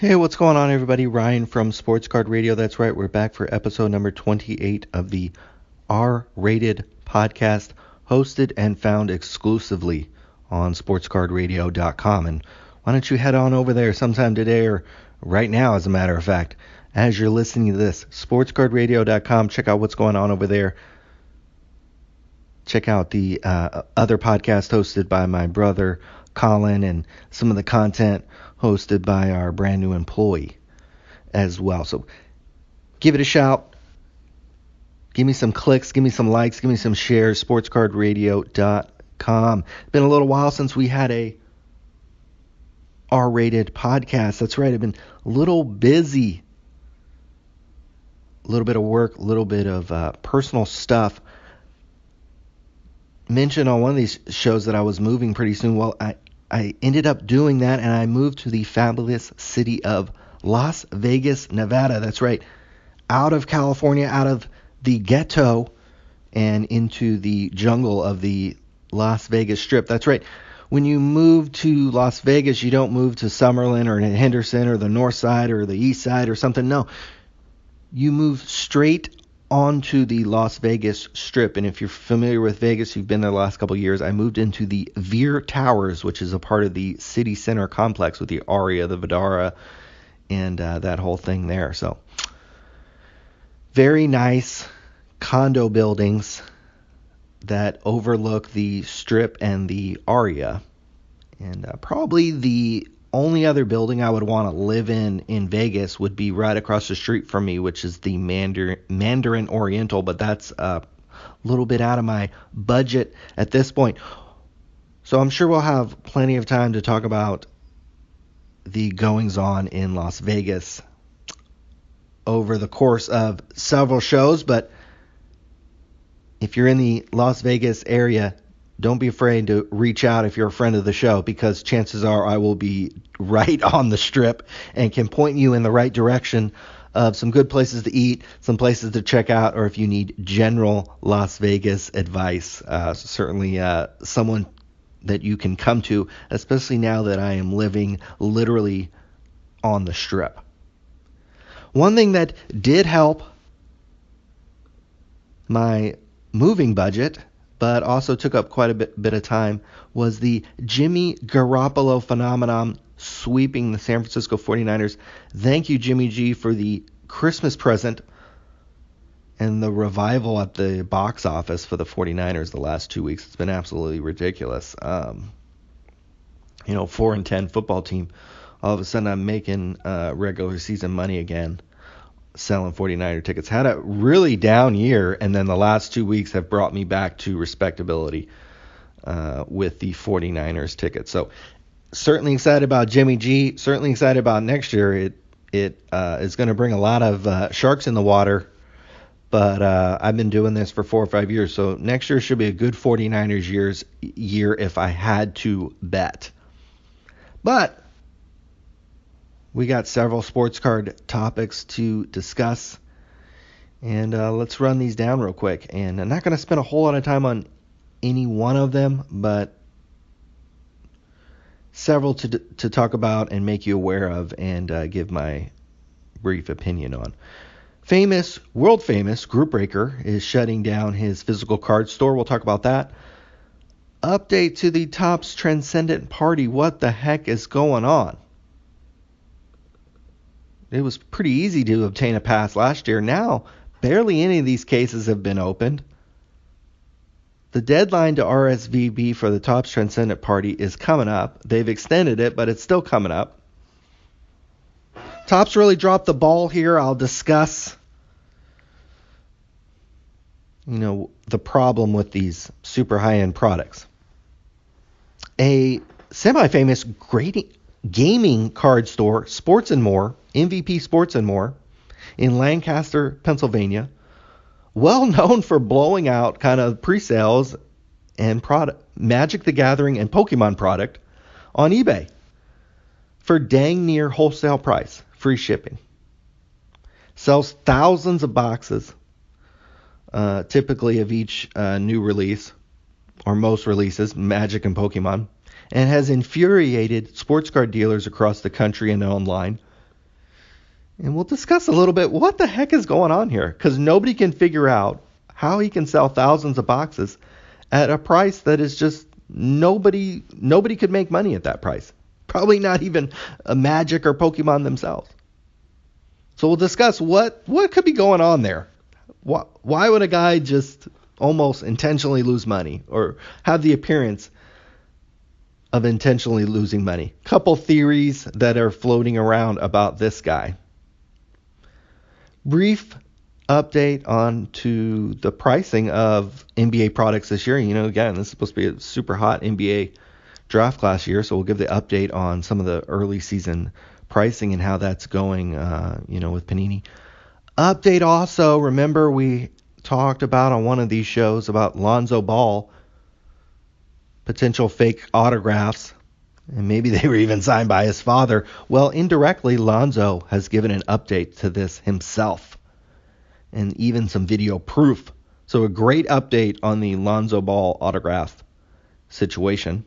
Hey, what's going on, everybody? Ryan from Sports Card Radio. That's right, we're back for episode number 28 of the R-Rated podcast, hosted and found exclusively on sportscardradio.com. And why don't you head on over there sometime today or right now, as a matter of fact, as you're listening to this, sportscardradio.com. Check out what's going on over there. Check out the other podcast hosted by my brother Colin and some of the content hosted by our brand new employee as well. So give it a shout. Give me some clicks, give me some likes, give me some shares. sportscardradio.com. Been a little while since we had a R-rated podcast. That's right, I've been a little busy. A little bit of work, a little bit of personal stuff. Mentioned on one of these shows that I was moving pretty soon. Well, I ended up doing that, and I moved to the fabulous city of Las Vegas, Nevada. That's right, out of California, out of the ghetto, and into the jungle of the Las Vegas Strip. That's right. When you move to Las Vegas, you don't move to Summerlin or Henderson or the north side or the east side or something. No, you move straight onto the Las Vegas Strip. And if you're familiar with Vegas, you've been there the last couple of years, I moved into the Veer Towers, which is a part of the city center complex with the Aria, the Vidara, and that whole thing there. So very nice condo buildings that overlook the Strip and the Aria. And probably the only other building I would want to live in Vegas would be right across the street from me, which is the Mandarin Oriental, but that's a little bit out of my budget at this point. So I'm sure we'll have plenty of time to talk about the goings-on in Las Vegas over the course of several shows, but if you're in the Las Vegas area, don't be afraid to reach out if you're a friend of the show, because chances are I will be right on the Strip and can point you in the right direction of some good places to eat, some places to check out, or if you need general Las Vegas advice, certainly someone that you can come to, especially now that I am living literally on the Strip. One thing that did help my moving budget, but also took up quite a bit of time, was the Jimmy Garoppolo phenomenon sweeping the San Francisco 49ers. Thank you, Jimmy G, for the Christmas present and the revival at the box office for the 49ers the last 2 weeks. It's been absolutely ridiculous. 4-10 football team. All of a sudden, I'm making regular season money again, selling 49er tickets. Had a really down year, and then the last 2 weeks have brought me back to respectability with the 49ers tickets. So certainly excited about Jimmy G. Certainly excited about next year. It is going to bring a lot of sharks in the water, but I've been doing this for 4 or 5 years, so next year should be a good 49ers year if I had to bet. But we got several sports card topics to discuss, and let's run these down real quick. And I'm not going to spend a whole lot of time on any one of them, but several to talk about and make you aware of and give my brief opinion on. World famous Group Breaker is shutting down his physical card store. We'll talk about that. Update to the Topps Transcendent Party. What the heck is going on? It was pretty easy to obtain a pass last year. Now, barely any of these cases have been opened. The deadline to RSVP for the Topps Transcendent Party is coming up. They've extended it, but it's still coming up. Topps really dropped the ball here. I'll discuss, the problem with these super high-end products. A semi-famous gaming card store, Sports & More, MVP Sports & More, in Lancaster, Pennsylvania, well known for blowing out kind of pre-sales and product, Magic the Gathering and Pokemon product on eBay for dang near wholesale price, free shipping. Sells thousands of boxes, typically of each new release, or most releases, Magic and Pokemon, and has infuriated sports card dealers across the country and online And we'll discuss a little bit what the heck is going on here, because nobody can figure out how he can sell thousands of boxes at a price that is just nobody could make money at that price. Probably not even a Magic or Pokemon themselves. So we'll discuss what could be going on there. Why would a guy just almost intentionally lose money or have the appearance of intentionally losing money? Couple theories that are floating around about this guy. Brief update on to the pricing of NBA products this year. Again, this is supposed to be a super hot NBA draft class year, so we'll give the update on some of the early season pricing and how that's going, with Panini. Update also, remember we talked about on one of these shows about Lonzo Ball, potential fake autographs, and maybe they were even signed by his father. Well, indirectly, Lonzo has given an update to this himself, and even some video proof. So a great update on the Lonzo Ball autograph situation.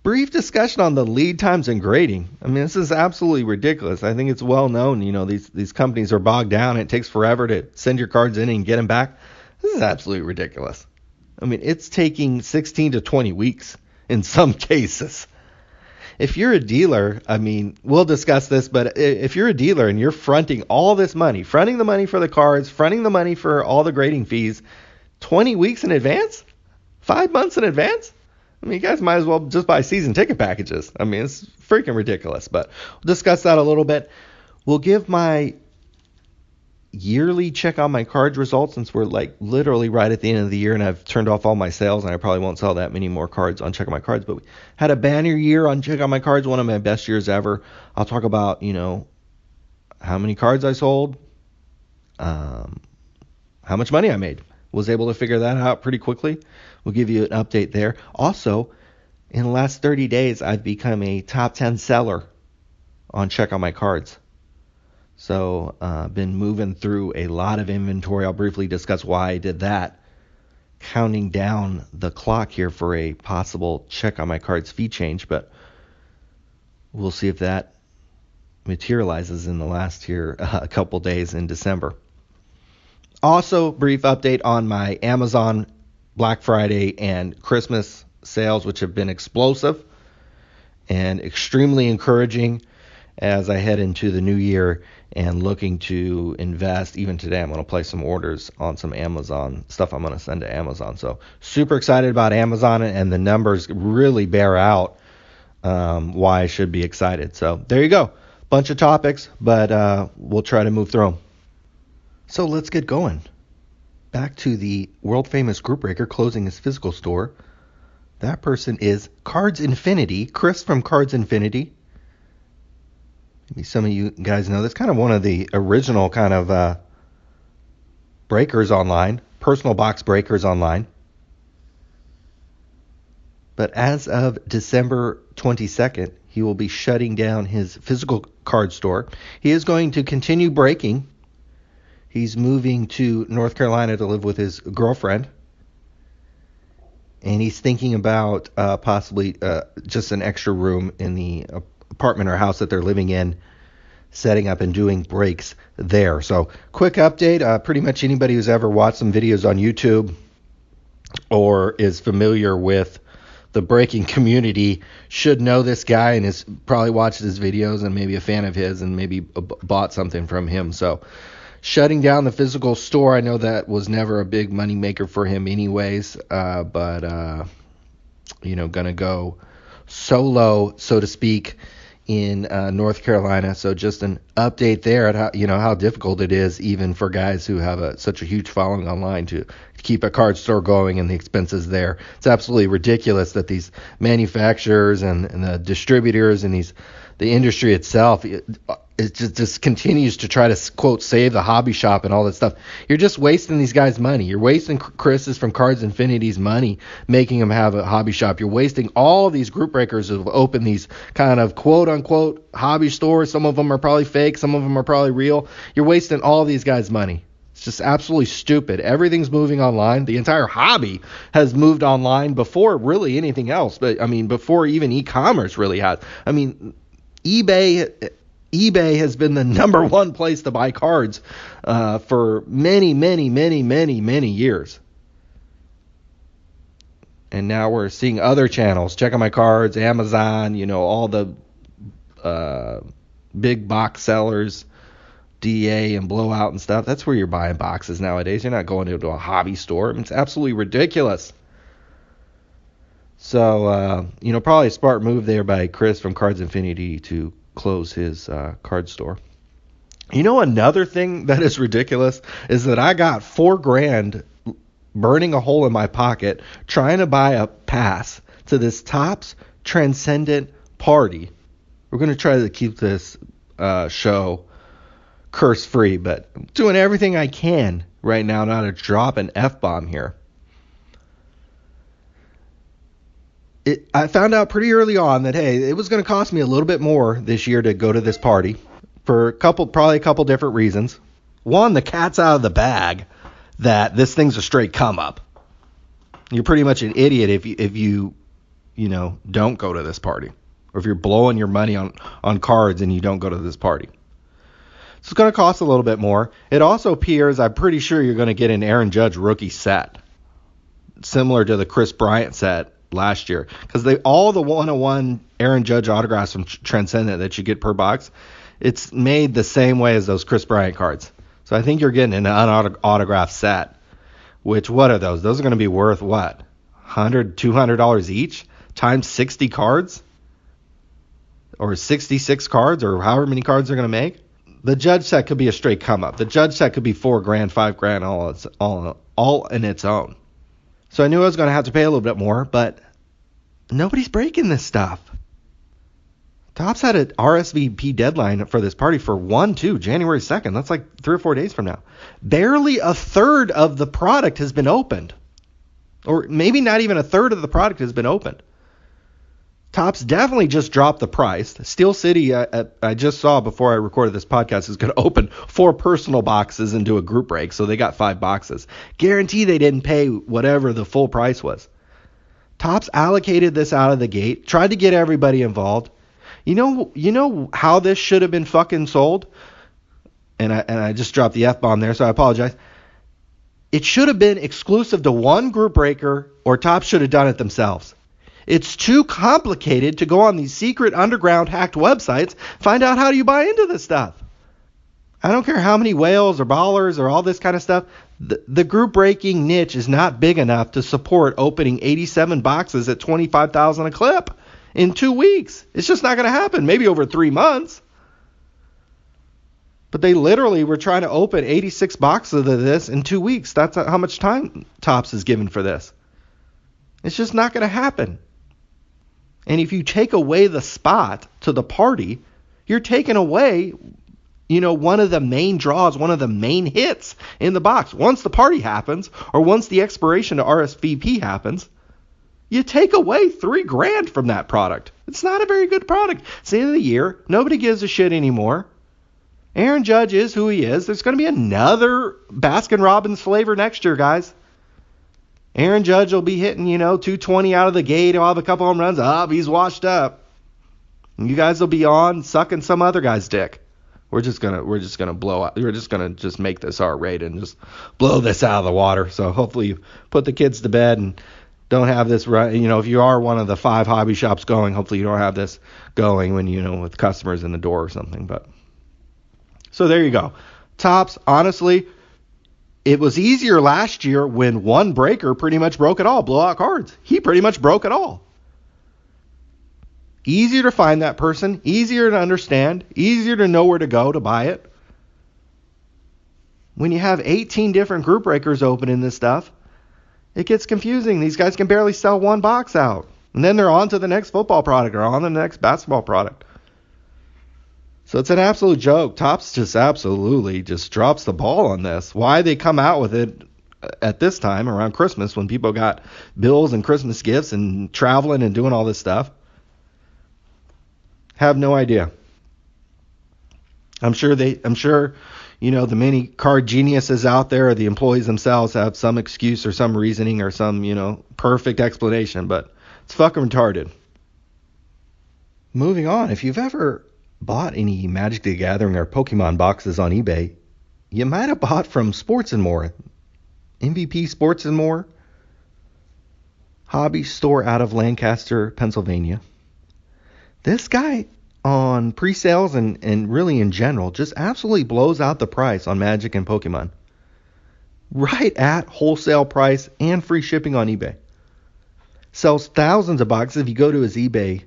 Brief discussion on the lead times and grading. This is absolutely ridiculous. I think it's well known, these companies are bogged down. It takes forever to send your cards in and get them back. This is absolutely ridiculous. It's taking 16 to 20 weeks in some cases. If you're a dealer, we'll discuss this, but if you're a dealer and you're fronting all this money, fronting the money for the cards, fronting the money for all the grading fees, 20 weeks in advance? 5 months in advance? You guys might as well just buy season ticket packages. It's freaking ridiculous, but we'll discuss that a little bit. We'll give my yearly check on my cards results, since we're literally right at the end of the year and I've turned off all my sales and I probably won't sell that many more cards on check on my cards, but we had a banner year on check on my cards, one of my best years ever. I'll talk about, how many cards I sold, how much money I made. Was able to figure that out pretty quickly. We'll give you an update there. Also, in the last 30 days, I've become a top 10 seller on check on my cards. So, been moving through a lot of inventory. I'll briefly discuss why I did that. Counting down the clock here for a possible check on my cards fee change, but we'll see if that materializes in the last here a couple days in December. Also, brief update on my Amazon Black Friday and Christmas sales, which have been explosive and extremely encouraging as I head into the new year and looking to invest. Even today, I'm going to place some orders on some Amazon stuff I'm going to send to Amazon. So super excited about Amazon, and the numbers really bear out why I should be excited. So there you go. Bunch of topics, but we'll try to move through them. So let's get going. Back to the world famous group breaker closing his physical store. That person is Cards Infinity, Chris from Cards Infinity. Maybe some of you guys know this. Kind of one of the original kind of breakers online, personal box breakers online. But as of December 22nd, he will be shutting down his physical card store. He is going to continue breaking. He's moving to North Carolina to live with his girlfriend. And he's thinking about possibly just an extra room in the apartment or house that they're living in, setting up and doing breaks there. So quick update. Pretty much anybody who's ever watched some videos on YouTube or is familiar with the breaking community should know this guy and has probably watched his videos and maybe a fan of his and maybe bought something from him. So shutting down the physical store, I know that was never a big money maker for him anyways, but gonna go solo, so to speak, in North Carolina. So just an update there at how difficult it is even for guys who have such a huge following online to keep a card store going and the expenses there. It's absolutely ridiculous that these manufacturers and the distributors and the industry itself, it just continues to try to, quote, save the hobby shop and all that stuff. You're just wasting these guys' money. You're wasting Chris's from Cards Infinity's money, making them have a hobby shop. You're wasting all these group breakers who have opened these kind of, quote, unquote, hobby stores. Some of them are probably fake. Some of them are probably real. You're wasting all these guys' money. It's just absolutely stupid. Everything's moving online. The entire hobby has moved online before really anything else. But, before even e-commerce really has. eBay eBay has been the number one place to buy cards for many years. And now we're seeing other channels. Check out my cards, Amazon, all the big box sellers, DA and Blowout and stuff. That's where you're buying boxes nowadays. You're not going into a hobby store. It's absolutely ridiculous. So, probably a smart move there by Chris from Cards Infinity to close his card store. Another thing that is ridiculous is that I got $4,000 burning a hole in my pocket trying to buy a pass to this Topps Transcendent party. We're going to try to keep this show curse free, but I'm doing everything I can right now not to drop an F-bomb here. I found out pretty early on that, hey, it was going to cost me a little bit more this year to go to this party for probably a couple different reasons. One, the cat's out of the bag that this thing's a straight come up. You're pretty much an idiot if you don't go to this party, or if you're blowing your money on cards and you don't go to this party. So it's going to cost a little bit more. It also appears, I'm pretty sure you're going to get an Aaron Judge rookie set, similar to the Chris Bryant set last year, because all the 101 Aaron Judge autographs from Transcendent that you get per box, it's made the same way as those Chris Bryant cards. So I think you're getting an unautographed set, which, what are those? Those are going to be worth what? $100, $200 each times 60 cards, or 66 cards, or however many cards they're going to make. The Judge set could be a straight come up. The Judge set could be $4,000, $5,000 all in its own. So I knew I was going to have to pay a little bit more, but nobody's breaking this stuff. Topps had an RSVP deadline for this party for January 2nd. That's like 3 or 4 days from now. Barely a third of the product has been opened. Or maybe not even a third of the product has been opened. Topps definitely just dropped the price. Steel City, I just saw before I recorded this podcast, is going to open 4 personal boxes and do a group break. So they got 5 boxes. Guarantee they didn't pay whatever the full price was. Topps allocated this out of the gate, tried to get everybody involved. You know how this should have been fucking sold? And I just dropped the F-bomb there, so I apologize. It should have been exclusive to one group breaker, or Topps should have done it themselves. It's too complicated to go on these secret underground hacked websites, find out how do you buy into this stuff. I don't care how many whales or ballers or all this kind of stuff. The group breaking niche is not big enough to support opening 87 boxes at $25,000 a clip in 2 weeks. It's just not going to happen. Maybe over 3 months. But they literally were trying to open 86 boxes of this in 2 weeks. That's how much time Topps is given for this. It's just not going to happen. And if you take away the spot to the party, you're taking away, one of the main draws, one of the main hits in the box. Once the party happens, or once the expiration to RSVP happens, you take away $3,000 from that product. It's not a very good product. It's the end of the year. Nobody gives a shit anymore. Aaron Judge is who he is. There's going to be another Baskin-Robbins flavor next year, guys. Aaron Judge will be hitting, 220 out of the gate. He'll have a couple home runs. He's washed up. And you guys will be on sucking some other guy's dick. We're just gonna blow out. We're just gonna make this our rate and just blow this out of the water. So hopefully you put the kids to bed and don't have this right. If you are one of the 5 hobby shops going, hopefully you don't have this going when with customers in the door or something. But so there you go. Topps, honestly, it was easier last year when one breaker pretty much broke it all. Blowout cards. He pretty much broke it all. Easier to find that person. Easier to understand. Easier to know where to go to buy it. When you have 18 different group breakers open in this stuff, it gets confusing. These guys can barely sell one box out. And then they're on to the next football product or on to the next basketball product. So it's an absolute joke. Topps just absolutely just drops the ball on this. Why they come out with it at this time around Christmas when people got bills and Christmas gifts and traveling and doing all this stuff, have no idea. I'm sure the many card geniuses out there or the employees themselves have some excuse or some reasoning or some, perfect explanation, but it's fucking retarded. Moving on, if you've ever bought any Magic the Gathering or Pokemon boxes on eBay, you might have bought from Sports and More. MVP Sports and More, hobby store out of Lancaster, Pennsylvania. This guy on pre-sales and really in general just absolutely blows out the price on Magic and Pokemon. Right at wholesale price and free shipping on eBay. Sells thousands of boxes. If you go to his eBay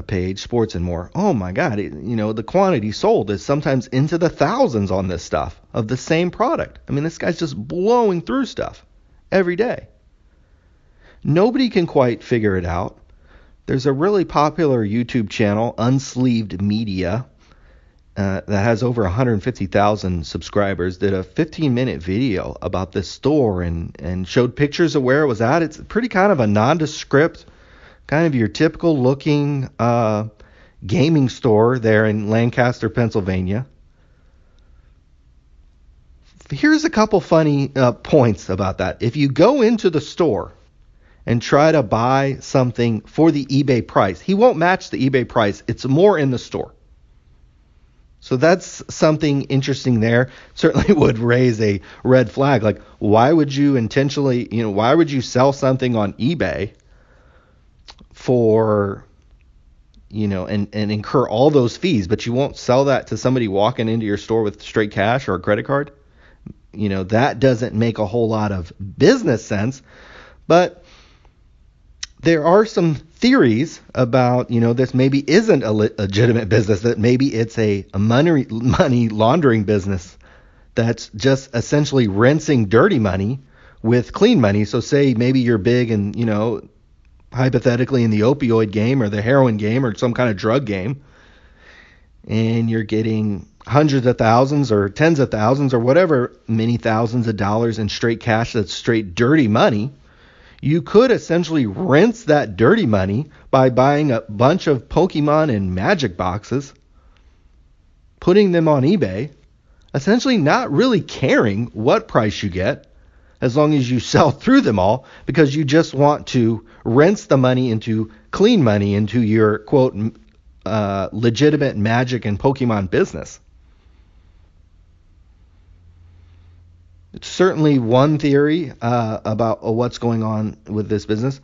page, Sports and More, oh my God, the quantity sold is sometimes into the thousands on this stuff of the same product. I mean, this guy's just blowing through stuff every day. Nobody can quite figure it out. There's a really popular YouTube channel, Unsleeved Media, that has over 150,000 subscribers, did a 15-minute video about this store and showed pictures of where it was at. It's pretty kind of a nondescript, kind of your typical looking gaming store there in Lancaster, Pennsylvania. Here's a couple funny points about that. If you go into the store and try to buy something for the eBay price, he won't match the eBay price. It's more in the store. So that's something interesting there. Certainly would raise a red flag. Like, why would you intentionally, why would you sell something on eBay for, and incur all those fees, but you won't sell that to somebody walking into your store with straight cash or a credit card? That doesn't make a whole lot of business sense. But there are some theories about, this maybe isn't a legitimate business, that maybe it's a money laundering business that's just essentially rinsing dirty money with clean money. So say maybe you're big and, hypothetically in the opioid game or the heroin game or some kind of drug game, and you're getting hundreds of thousands or tens of thousands or whatever, many thousands of dollars in straight cash that's straight dirty money. You could essentially rinse that dirty money by buying a bunch of Pokemon and Magic boxes, putting them on eBay, essentially not really caring what price you get as long as you sell through them all, because you just want to rinse the money into clean money into your, quote, legitimate Magic and Pokemon business. It's certainly one theory about what's going on with this business.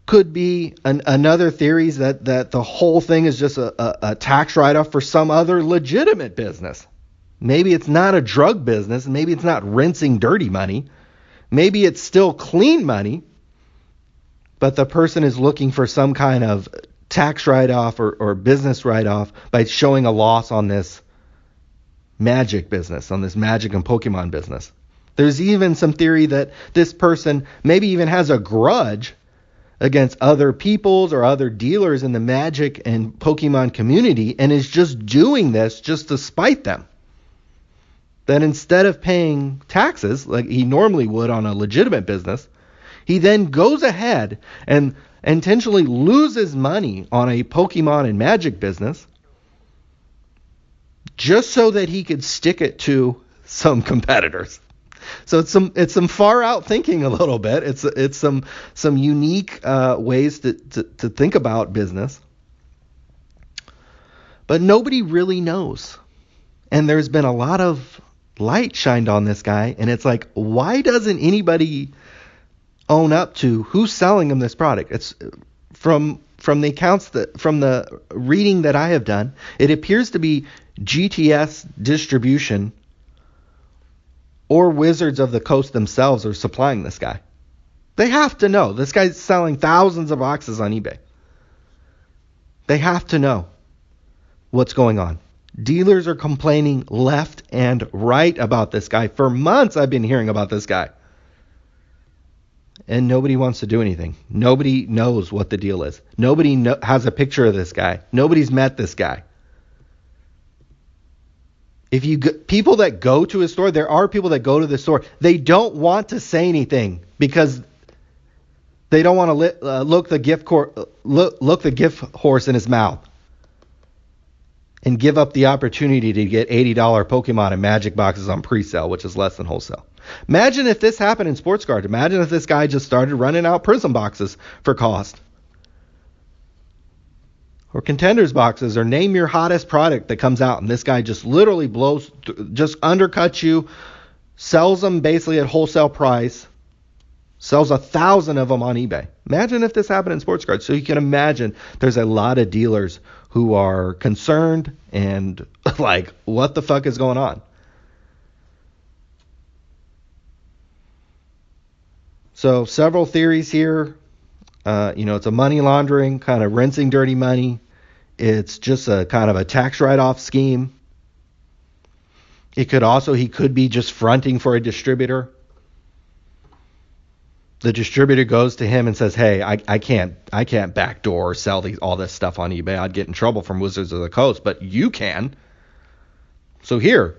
Could be another theory is that the whole thing is just a tax write-off for some other legitimate business. Maybe it's not a drug business. Maybe it's not rinsing dirty money. Maybe it's still clean money, but the person is looking for some kind of tax write-off or business write-off by showing a loss on this Magic business, on this Magic and Pokemon business. There's even some theory that this person maybe even has a grudge against other peoples or other dealers in the Magic and Pokemon community and is just doing this just to spite them. That instead of paying taxes like he normally would on a legitimate business, he then goes ahead and intentionally loses money on a Pokemon and Magic business just so that he could stick it to some competitors. So it's some far out thinking a little bit. It's some unique ways to think about business. But nobody really knows. And there's been a lot of light shined on this guy, and it's like, why doesn't anybody own up to who's selling him this product? It's from the accounts from the reading that I have done, it appears to be GTS Distribution or Wizards of the Coast themselves are supplying this guy. They have to know. This guy's selling thousands of boxes on eBay. They have to know what's going on. Dealers are complaining left and right about this guy. For months I've been hearing about this guy. And nobody wants to do anything. Nobody knows what the deal is. Nobody has a picture of this guy. Nobody's met this guy. If you people that go to a store, there are people that go to the store. They don't want to say anything because they don't want to look the gift horse in his mouth and give up the opportunity to get $80 Pokemon and Magic boxes on pre-sale, which is less than wholesale. Imagine if this happened in sports cards. Imagine if this guy just started running out Prism boxes for cost. or contenders boxes, or name your hottest product that comes out, and this guy just literally just undercuts you, sells them basically at wholesale price, sells 1,000 of them on eBay. Imagine if this happened in sports cards. So you can imagine there's a lot of dealers who are concerned and like, what the fuck is going on? So several theories here. It's a money laundering, kind of rinsing dirty money. It's just a kind of a tax write-off scheme. He could be just fronting for a distributor. The distributor goes to him and says, "Hey, I can't backdoor or sell all this stuff on eBay. I'd get in trouble from Wizards of the Coast, but you can. So here,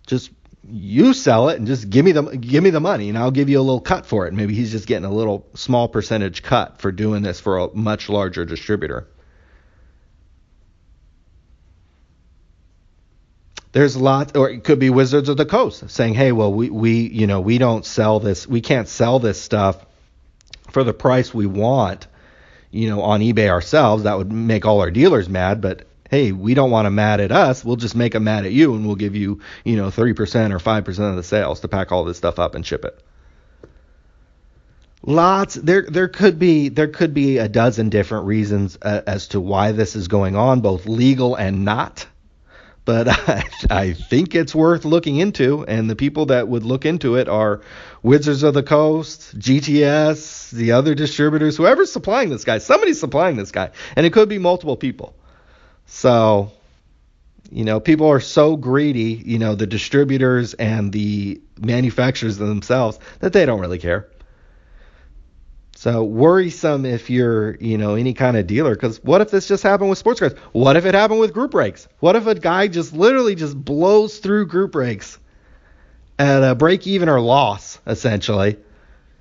just you sell it and just give me the money, and I'll give you a little cut for it." Maybe he's just getting a little small percentage cut for doing this for a much larger distributor. There's a lot, or it could be Wizards of the Coast saying, "Hey, well, we don't sell this. We can't sell this stuff for the price we want, on eBay ourselves. That would make all our dealers mad. But hey, we don't want them mad at us. We'll just make them mad at you, and we'll give you, 3% or 5% of the sales to pack all this stuff up and ship it." There could be a dozen different reasons as to why this is going on, both legal and not. But I think it's worth looking into, and the people that would look into it are Wizards of the Coast, GTS, the other distributors, whoever's supplying this guy. Somebody's supplying this guy, and it could be multiple people. So, people are so greedy, the distributors and the manufacturers themselves, that they don't really care. So worrisome if you're, any kind of dealer, because what if this just happened with sports cards? What if it happened with group breaks? What if a guy just literally just blows through group breaks at a break even or loss, essentially,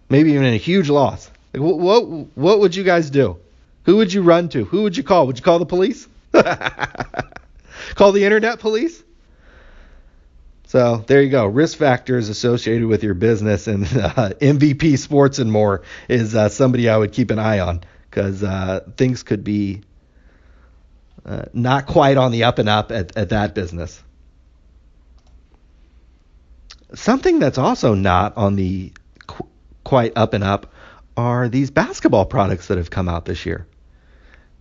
maybe even a huge loss? Like, what would you guys do? Who would you run to? Who would you call? Would you call the police? Call the internet police? So there you go. Risk factors associated with your business, and MVP Sports and More is somebody I would keep an eye on, because things could be not quite on the up and up at that business. Something that's also not on the quite up and up are these basketball products that have come out this year.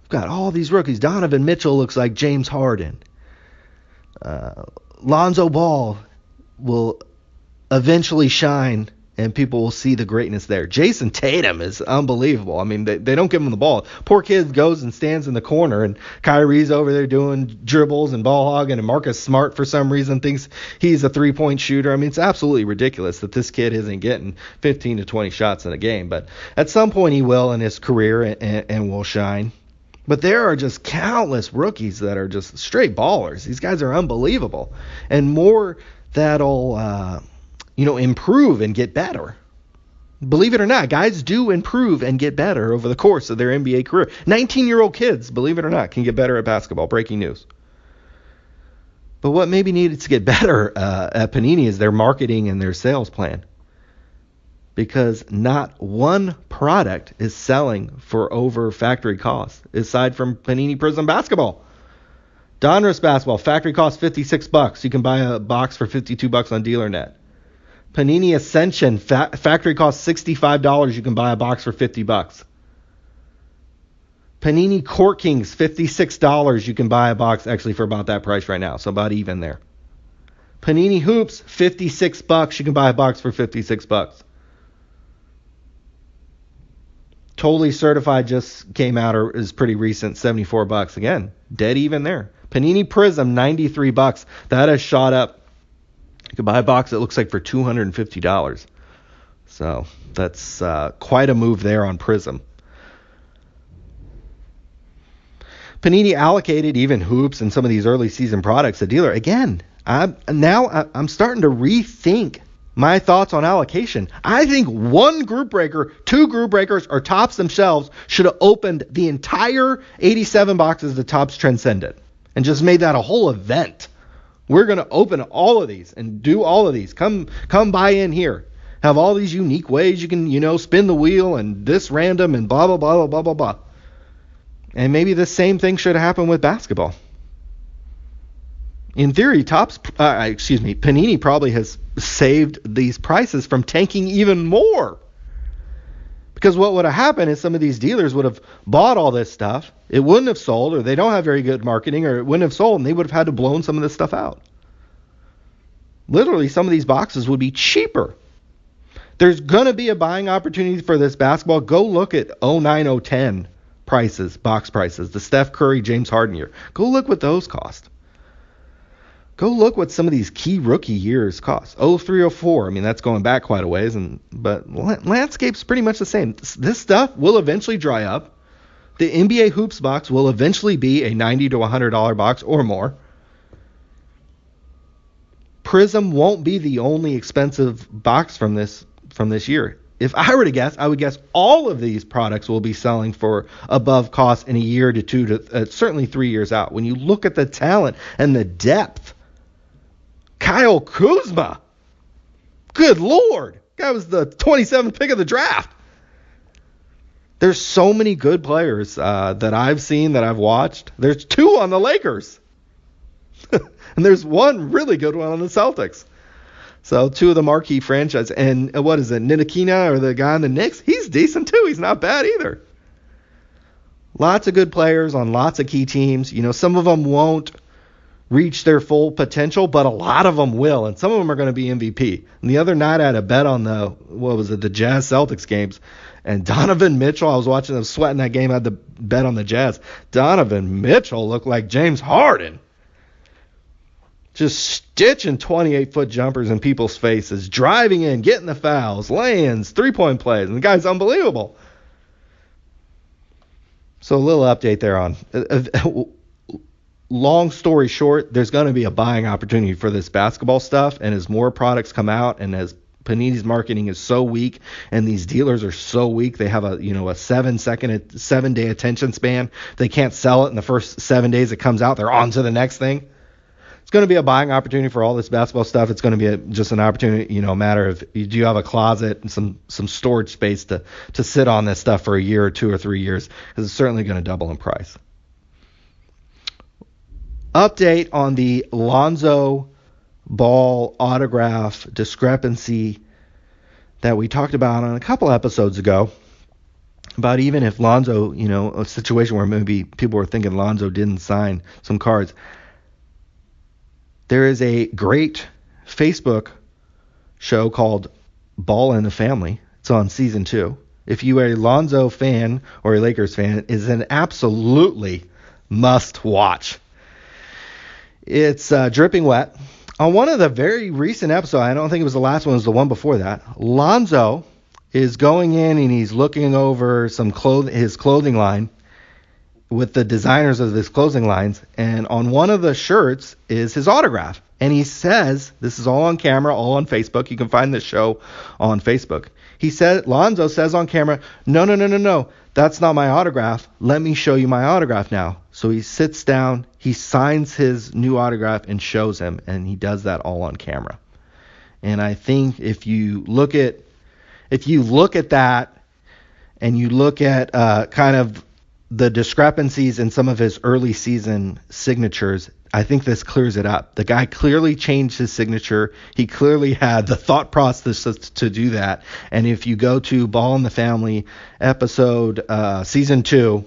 We've got all these rookies. Donovan Mitchell looks like James Harden. Lonzo Ball will eventually shine, and people will see the greatness there. Jason Tatum is unbelievable. I mean, they don't give him the ball. Poor kid goes and stands in the corner, and Kyrie's over there doing dribbles and ball hogging, and Marcus Smart, for some reason, thinks he's a three-point shooter. I mean, it's absolutely ridiculous that this kid isn't getting 15 to 20 shots in a game. But at some point he will in his career and will shine. But there are just countless rookies that are just straight ballers. These guys are unbelievable. And more that'll, improve and get better. Believe it or not, guys do improve and get better over the course of their NBA career. 19-year-old kids, believe it or not, can get better at basketball. Breaking news. But what maybe needed to get better at Panini is their marketing and their sales plan. Because not one product is selling for over factory cost, aside from Panini Prism Basketball. Donruss Basketball, factory cost $56. You can buy a box for $52 on DealerNet. Panini Ascension, factory cost $65. You can buy a box for $50. Panini Court Kings, $56. You can buy a box actually for about that price right now, so about even there. Panini Hoops, $56. You can buy a box for $56. Totally Certified just came out, or is pretty recent, $74. Again, dead even there. Panini Prism, $93. That has shot up. You can buy a box that looks like for $250. So that's quite a move there on Prism. Panini allocated even Hoops and some of these early season products to dealer. Again, I'm starting to rethink my thoughts on allocation. I think one group breaker, two group breakers, or Topps themselves should have opened the entire 87 boxes that Topps Transcended and just made that a whole event. We're going to open all of these and do all of these. Come buy in here. Have all these unique ways you can, spin the wheel and this random and blah, blah, blah, blah, blah, blah, blah. And maybe the same thing should happen with basketball. In theory, Panini probably has saved these prices from tanking even more. Because what would have happened is some of these dealers would have bought all this stuff. It wouldn't have sold, or they don't have very good marketing, or it wouldn't have sold, and they would have had to blow some of this stuff out. Literally, some of these boxes would be cheaper. There's going to be a buying opportunity for this basketball. Go look at 09, 010 prices, box prices, the Steph Curry, James Harden year. Go look what those cost. Go look what some of these key rookie years cost. 03, 04. I mean, that's going back quite a ways, but landscape's pretty much the same. This stuff will eventually dry up. The NBA Hoops box will eventually be a $90 to $100 box or more. Prism won't be the only expensive box from this year. If I were to guess, I would guess all of these products will be selling for above cost in a year to two to certainly 3 years out. When you look at the talent and the depth, Kyle Kuzma, good Lord, guy was the 27th pick of the draft. There's so many good players that I've seen, that I've watched. There's 2 on the Lakers. And there's 1 really good one on the Celtics. So 2 of the marquee franchises. And what is it, Ntilikina, or the guy on the Knicks? He's decent too. He's not bad either. Lots of good players on lots of key teams. You know, some of them won't reach their full potential, but a lot of them will. And some of them are going to be MVP. And the other night I had a bet on the Jazz Celtics games. And Donovan Mitchell, I was watching them sweating that game. I had the bet on the Jazz. Donovan Mitchell looked like James Harden. Just stitching 28-foot jumpers in people's faces, driving in, getting the fouls, lay-ins, three-point plays. And the guy's unbelievable. So a little update there on. Long story short, there's going to be a buying opportunity for this basketball stuff. And as more products come out, and as Panini's marketing is so weak, and these dealers are so weak, they have a 7-day attention span. They can't sell it in the first 7 days it comes out. They're on to the next thing. It's going to be a buying opportunity for all this basketball stuff. It's going to be just an opportunity, a matter of, do you have a closet and some storage space to sit on this stuff for a year or 2 or 3 years, because it's certainly going to double in price. Update on the Lonzo Ball autograph discrepancy that we talked about on a couple episodes ago, about even if Lonzo, a situation where maybe people were thinking Lonzo didn't sign some cards. There is a great Facebook show called Ball in the Family. It's on season 2. If you are a Lonzo fan or a Lakers fan, it is an absolutely must watch. It's dripping wet. On one of the very recent episodes, I don't think it was the last one, it was the one before that, Lonzo is going in and he's looking over his clothing line with the designers of his clothing lines, and on one of the shirts is his autograph. And he says, this is all on camera, all on Facebook. You can find this show on Facebook. Lonzo says on camera, no, that's not my autograph. Let me show you my autograph now. So he sits down, he signs his new autograph and shows him, and he does that all on camera. And I think if you look at that, and you look at kind of the discrepancies in some of his early season signatures, I think this clears it up. The guy clearly changed his signature. He clearly had the thought process to do that. And if you go to Ball in the Family episode, season 2,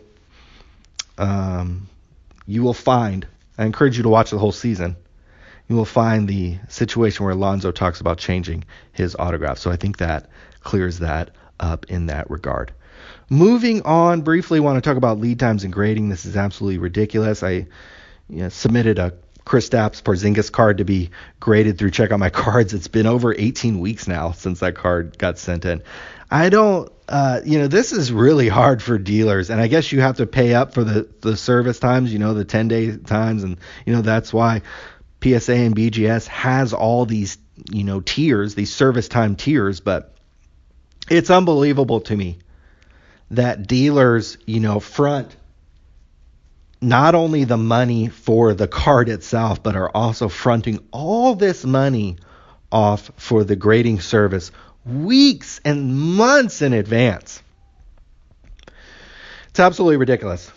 you will find, I encourage you to watch the whole season, you will find the situation where Lonzo talks about changing his autograph. So I think that clears that up in that regard. Moving on, briefly want to talk about lead times and grading. This is absolutely ridiculous. I submitted a Kristaps Porzingis card to be graded through Check Out My Cards. It's been over 18 weeks now since that card got sent in. I don't, this is really hard for dealers, and I guess you have to pay up for the service times, the 10-day times, and, that's why PSA and BGS has all these, tiers, these service time tiers, but it's unbelievable to me that dealers, front not only the money for the card itself, but are also fronting all this money off for the grading service weeks and months in advance. It's absolutely ridiculous.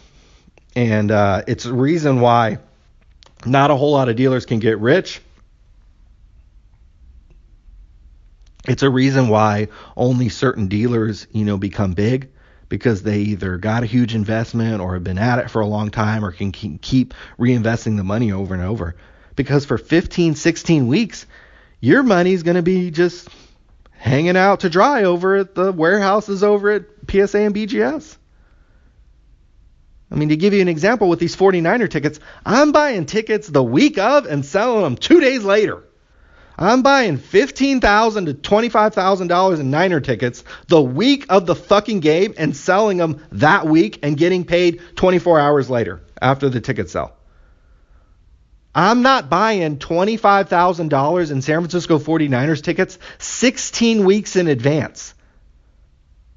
And it's a reason why not a whole lot of dealers can get rich. It's a reason why only certain dealers, become big, because they either got a huge investment or have been at it for a long time or can keep reinvesting the money over and over. Because for 15, 16 weeks, your money's going to be just hanging out to dry over at the warehouses over at PSA and BGS. I mean, to give you an example with these 49er tickets, I'm buying tickets the week of and selling them 2 days later. I'm buying $15,000 to $25,000 in Niner tickets the week of the fucking game and selling them that week and getting paid 24 hours later after the ticket sell. I'm not buying $25,000 in San Francisco 49ers tickets 16 weeks in advance.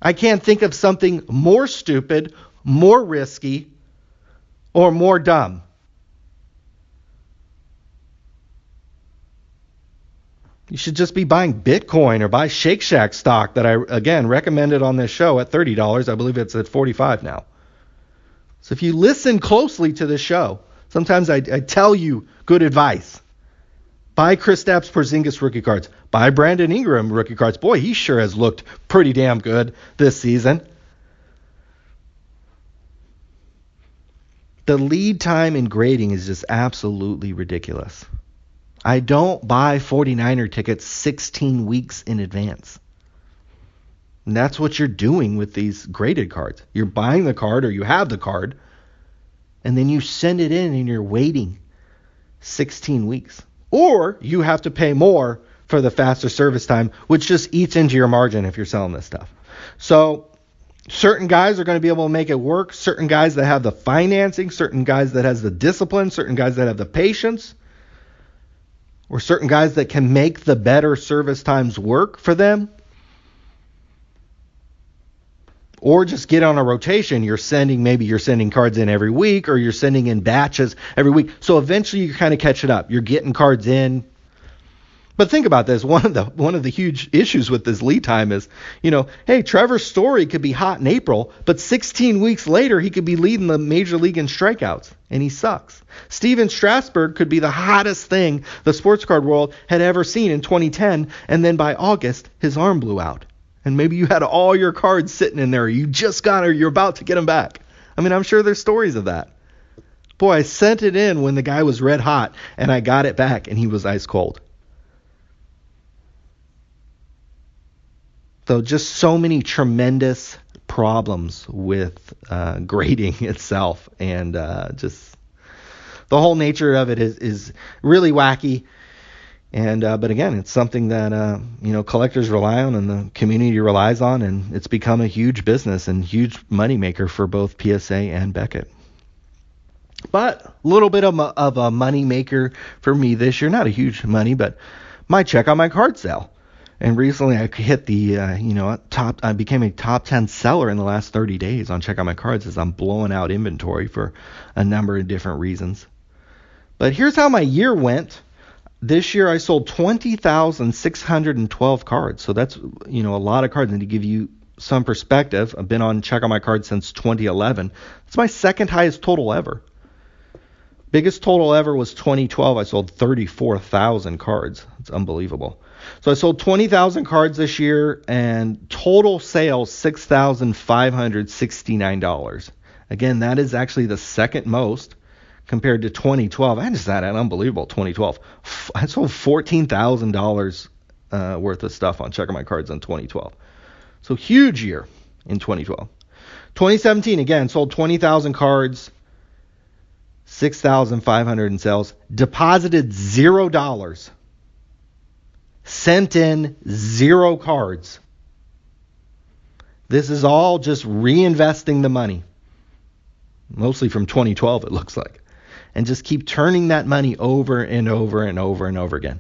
I can't think of something more stupid, more risky, or more dumb. You should just be buying Bitcoin or buy Shake Shack stock that I, again, recommended on this show at $30. I believe it's at $45 now. So if you listen closely to this show, sometimes I tell you good advice. Buy Kristaps Porzingis rookie cards. Buy Brandon Ingram rookie cards. Boy, he sure has looked pretty damn good this season. The lead time in grading is just absolutely ridiculous. I don't buy 49er tickets 16 weeks in advance. And that's what you're doing with these graded cards. You're buying the card, or you have the card, and then you send it in and you're waiting 16 weeks. Or you have to pay more for the faster service time, which just eats into your margin if you're selling this stuff. So certain guys are going to be able to make it work. Certain guys that have the financing, certain guys that has the discipline, certain guys that have the patience, or certain guys that can make the better service times work for them, or just get on a rotation. Maybe you're sending cards in every week, or you're sending in batches every week. So eventually you kind of catch it up. You're getting cards in. But think about this. One of the huge issues with this lead time is, hey, Trevor Story could be hot in April, but 16 weeks later he could be leading the major league in strikeouts, and he sucks. Steven Strasburg could be the hottest thing the sports card world had ever seen in 2010, and then by August his arm blew out, and maybe you had all your cards sitting in there. You just got, or you're about to get them back. I mean, I'm sure there's stories of that. Boy, I sent it in when the guy was red hot, and I got it back, and he was ice cold. So just so many tremendous problems with grading itself, and just the whole nature of it is really wacky. And but again, it's something that collectors rely on and the community relies on, and it's become a huge business and huge moneymaker for both PSA and Beckett. But a little bit of a money maker for me this year, not a huge money, but my check on my card sale. And recently I hit the, I became a top 10 seller in the last 30 days on Check Out My Cards as I'm blowing out inventory for a number of different reasons. But here's how my year went. This year I sold 20,612 cards. So that's, a lot of cards. And to give you some perspective, I've been on Check Out My Cards since 2011. It's my second highest total ever. Biggest total ever was 2012. I sold 34,000 cards. It's unbelievable. So I sold 20,000 cards this year, and total sales $6,569. Again, that is actually the second most compared to 2012. I just had an unbelievable 2012. I sold $14,000 worth of stuff on Check Out My Cards in 2012. So huge year in 2012. 2017, again, sold 20,000 cards, 6,500 in sales, deposited $0. Sent in 0 cards. This is all just reinvesting the money. Mostly from 2012, it looks like. And just keep turning that money over and over and over and over again.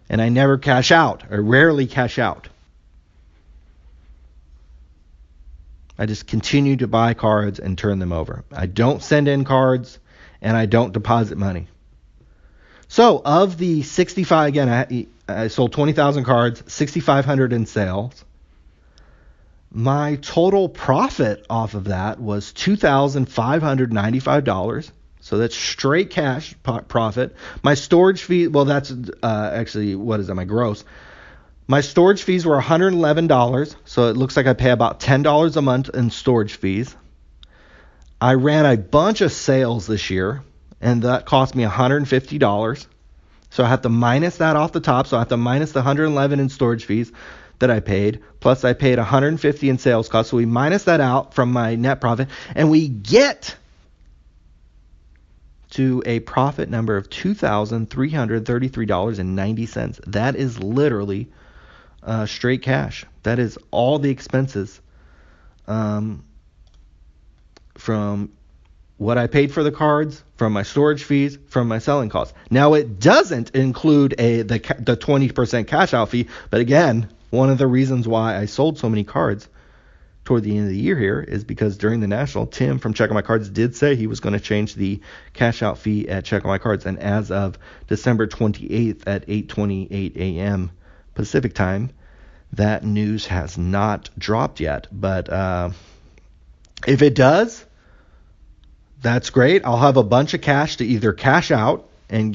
And I never cash out, or rarely cash out. I just continue to buy cards and turn them over. I don't send in cards, and I don't deposit money. So of the 65, again, I sold 20,000 cards, 6,500 in sales. My total profit off of that was $2,595. So that's straight cash profit. My storage fee, well, that's actually, what is that? My gross. My storage fees were $111. So it looks like I pay about $10 a month in storage fees. I ran a bunch of sales this year, and that cost me $150. So I have to minus that off the top. So I have to minus the $111 in storage fees that I paid, plus I paid $150 in sales costs. So we minus that out from my net profit, and we get to a profit number of $2,333.90. That is literally straight cash. That is all the expenses from what I paid for the cards, from my storage fees, from my selling costs. Now, it doesn't include the 20% cash out fee, but again, one of the reasons why I sold so many cards toward the end of the year here is because during the National, Tim from Check On My Cards did say he was going to change the cash out fee at Check On My Cards, and as of December 28th at 8:28 a.m. Pacific time, that news has not dropped yet. But if it does, that's great. I'll have a bunch of cash to either cash out and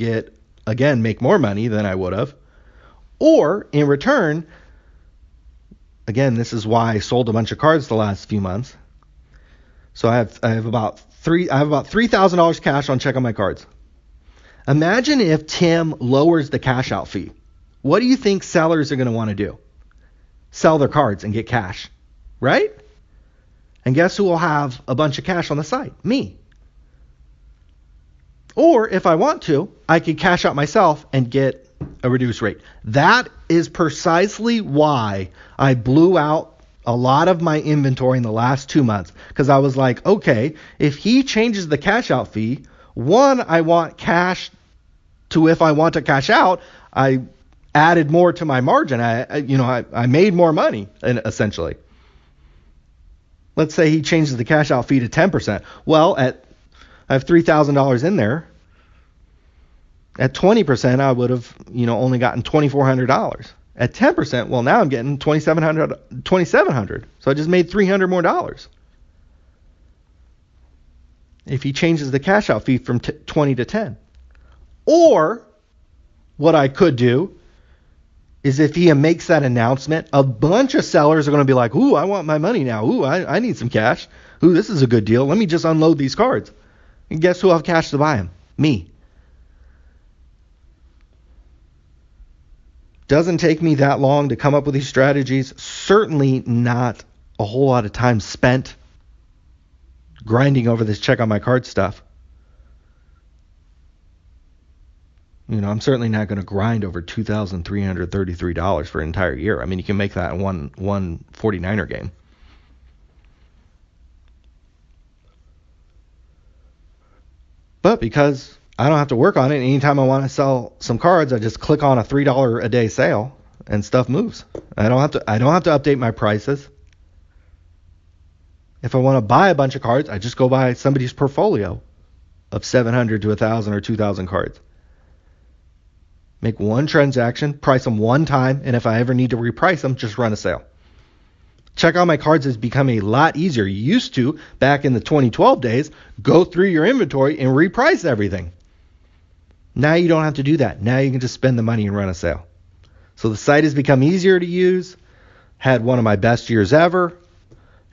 make more money than I would have, or in return, again, this is why I sold a bunch of cards the last few months. So I have about $3,000 cash on Check On My Cards. Imagine if Tim lowers the cash out fee. What do you think sellers are going to want to do? Sell their cards and get cash, right? And guess who will have a bunch of cash on the side? Me. Or if I want to, I could cash out myself and get a reduced rate. That is precisely why I blew out a lot of my inventory in the last 2 months, because I was like, okay, if he changes the cash out fee, one, I want cash to, if I want to cash out, I added more to my margin. I made more money, essentially. Let's say he changes the cash out fee to 10%. Well, I have $3,000 in there. At 20%, I would have, only gotten $2,400. At 10%, well, now I'm getting $2,700. So I just made $300 more dollars. If he changes the cash out fee from 20 to 10. Or what I could do is if he makes that announcement, a bunch of sellers are going to be like, ooh, I want my money now. Ooh, I need some cash. Ooh, this is a good deal. Let me just unload these cards. And guess who will have cash to buy them? Me. Doesn't take me that long to come up with these strategies. Certainly not a whole lot of time spent grinding over this Check On My Card stuff. I'm certainly not going to grind over $2,333 for an entire year. I mean, you can make that in one 49er game. But because I don't have to work on it, anytime I want to sell some cards, I just click on a $3 a day sale and stuff moves. I don't have to update my prices. If I want to buy a bunch of cards, I just go buy somebody's portfolio of 700 to 1,000 or 2,000 cards. Make one transaction, price them one time, and if I ever need to reprice them, just run a sale. Check On My Cards has become a lot easier. You used to, back in the 2012 days, go through your inventory and reprice everything. Now you don't have to do that. Now you can just spend the money and run a sale. So the site has become easier to use. Had one of my best years ever.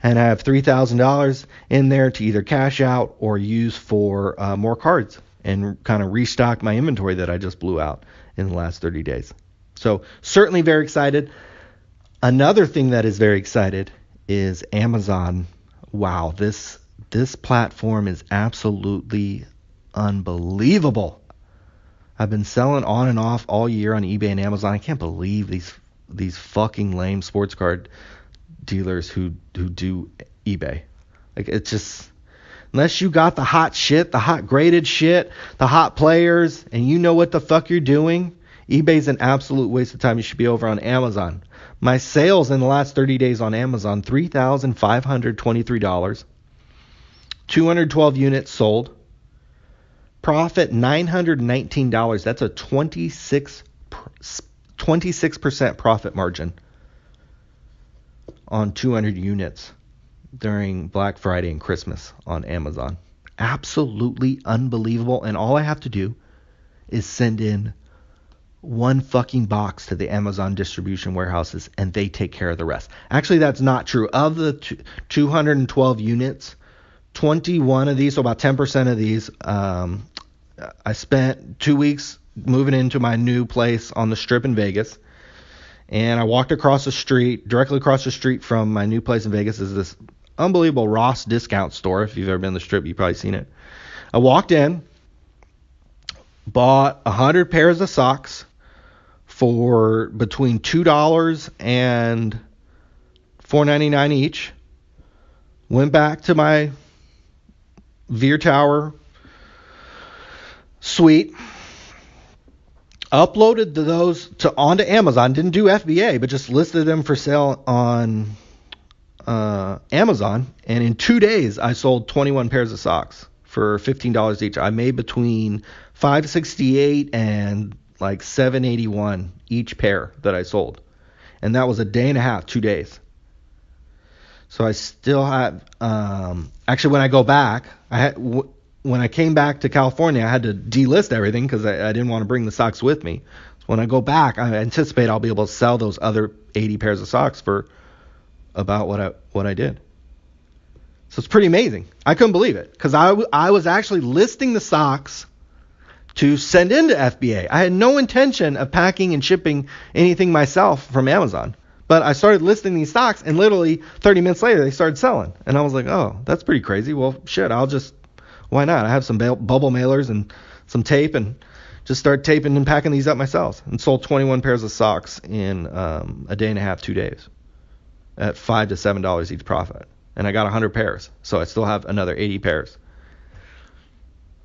And I have $3,000 in there to either cash out or use for more cards and kind of restock my inventory that I just blew out in the last 30 days. So certainly very excited. Another thing that is very excited is Amazon. Wow, this platform is absolutely unbelievable. I've been selling on and off all year on eBay and Amazon. I can't believe these fucking lame sports card dealers who do eBay. Like, it's just, unless you got the hot shit, the hot graded shit, the hot players, and you know what the fuck you're doing, eBay's an absolute waste of time. You should be over on Amazon. My sales in the last 30 days on Amazon, $3,523. 212 units sold. Profit $919. That's a 26% profit margin on 200 units during Black Friday and Christmas on Amazon. Absolutely unbelievable. And all I have to do is send in one fucking box to the Amazon distribution warehouses and they take care of the rest. Actually, that's not true. Of the 212 units, 21 of these, so about 10% of these, I spent 2 weeks moving into my new place on the Strip in Vegas. And I walked across the street, directly across the street from my new place in Vegas is this unbelievable Ross discount store. If you've ever been to the Strip, you've probably seen it. I walked in, bought 100 pairs of socks for between $2 and $4.99 each. Went back to my Veer Tower suite. Uploaded those onto Amazon. Didn't do FBA, but just listed them for sale on Amazon. And in 2 days, I sold 21 pairs of socks for $15 each. I made between $5.68 and like $7.81 each pair that I sold. And that was a day and a half, 2 days. So I still have, actually when I go back, when I came back to California, I had to delist everything because I didn't want to bring the socks with me. So when I go back, I anticipate I'll be able to sell those other 80 pairs of socks for about what I did. So it's pretty amazing. I couldn't believe it because I was actually listing the socks to send into FBA. I had no intention of packing and shipping anything myself from Amazon. But I started listing these stocks, and literally 30 minutes later, they started selling. And I was like, oh, that's pretty crazy. Well, shit, why not? I have some bubble mailers and some tape, and just start taping and packing these up myself. And sold 21 pairs of socks in a day and a half, 2 days, at $5 to $7 each profit. And I got 100 pairs, so I still have another 80 pairs.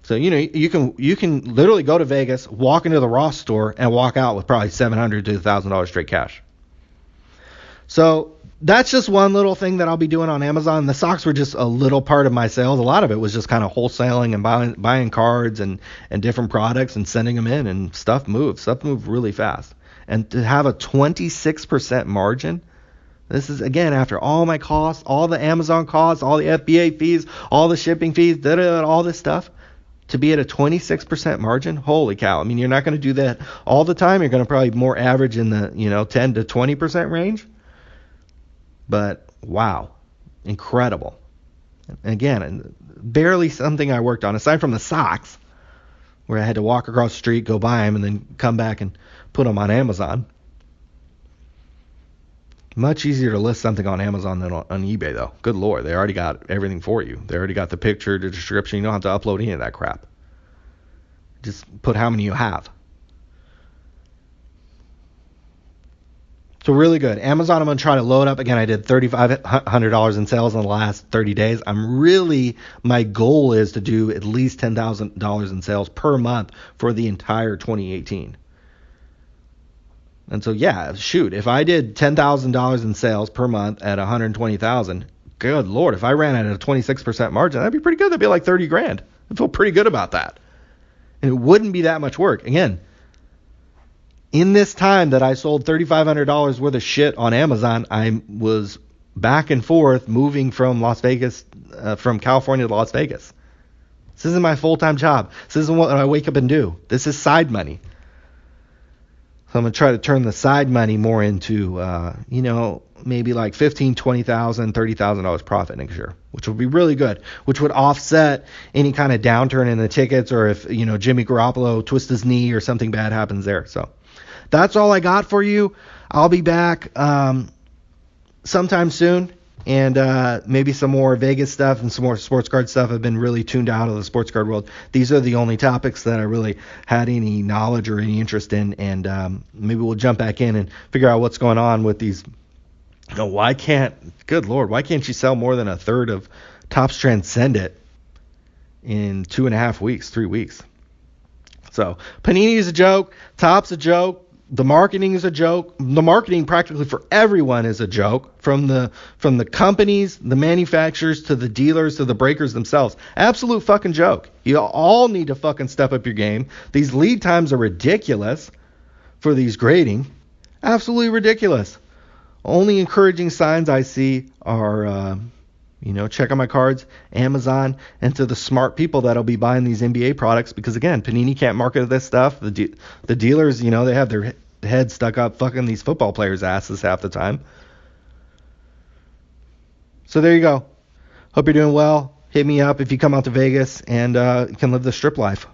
So, you can literally go to Vegas, walk into the Ross store, and walk out with probably $700 to $1,000 straight cash. So that's just one little thing that I'll be doing on Amazon. The socks were just a little part of my sales. A lot of it was just kind of wholesaling and buying cards and different products and sending them in, and stuff moved. Stuff moved really fast. And to have a 26% margin, this is, again, after all my costs, all the Amazon costs, all the FBA fees, all the shipping fees, all this stuff. To be at a 26% margin, holy cow. I mean, you're not going to do that all the time. You're going to probably more average in the 10 to 20% range. But wow, incredible. Again, barely something I worked on, aside from the socks, where I had to walk across the street, go buy them, and then come back and put them on Amazon. Much easier to list something on Amazon than on eBay, though. Good Lord, they already got everything for you. They already got the picture, the description. You don't have to upload any of that crap. Just put how many you have. So really good. Amazon, I'm going to try to load up. Again, I did $3,500 in sales in the last 30 days. My goal is to do at least $10,000 in sales per month for the entire 2018. And so, yeah, shoot, if I did $10,000 in sales per month at $120,000, good Lord, if I ran at a 26% margin, that'd be pretty good. That'd be like 30 grand. I feel pretty good about that. And it wouldn't be that much work. Again, in this time that I sold $3,500 worth of shit on Amazon, I was back and forth moving from from California to Las Vegas. This isn't my full-time job. This isn't what I wake up and do. This is side money. So I'm going to try to turn the side money more into, maybe like $15,000, $20,000, $30,000 profit next year, which would be really good, which would offset any kind of downturn in the tickets, or if, Jimmy Garoppolo twists his knee or something bad happens there. So that's all I got for you. I'll be back sometime soon, and maybe some more Vegas stuff and some more sports card stuff. I've been really tuned out of the sports card world. These are the only topics that I really had any knowledge or any interest in, and maybe we'll jump back in and figure out what's going on with these. Good Lord, why can't you sell more than a third of Topps Transcendent in 2.5 weeks, 3 weeks? So Panini is a joke, Topps a joke. The marketing is a joke. The marketing practically for everyone is a joke, from the companies, the manufacturers, to the dealers, to the breakers themselves. Absolute fucking joke. You all need to fucking step up your game. These lead times are ridiculous for these grading. Absolutely ridiculous. Only encouraging signs I see are, check on my cards, Amazon, and to the smart people that'll be buying these NBA products. Because again, Panini can't market this stuff. The dealers, they have their head stuck up fucking these football players' asses half the time. So there you go. Hope you're doing well. Hit me up if you come out to Vegas and can live the strip life.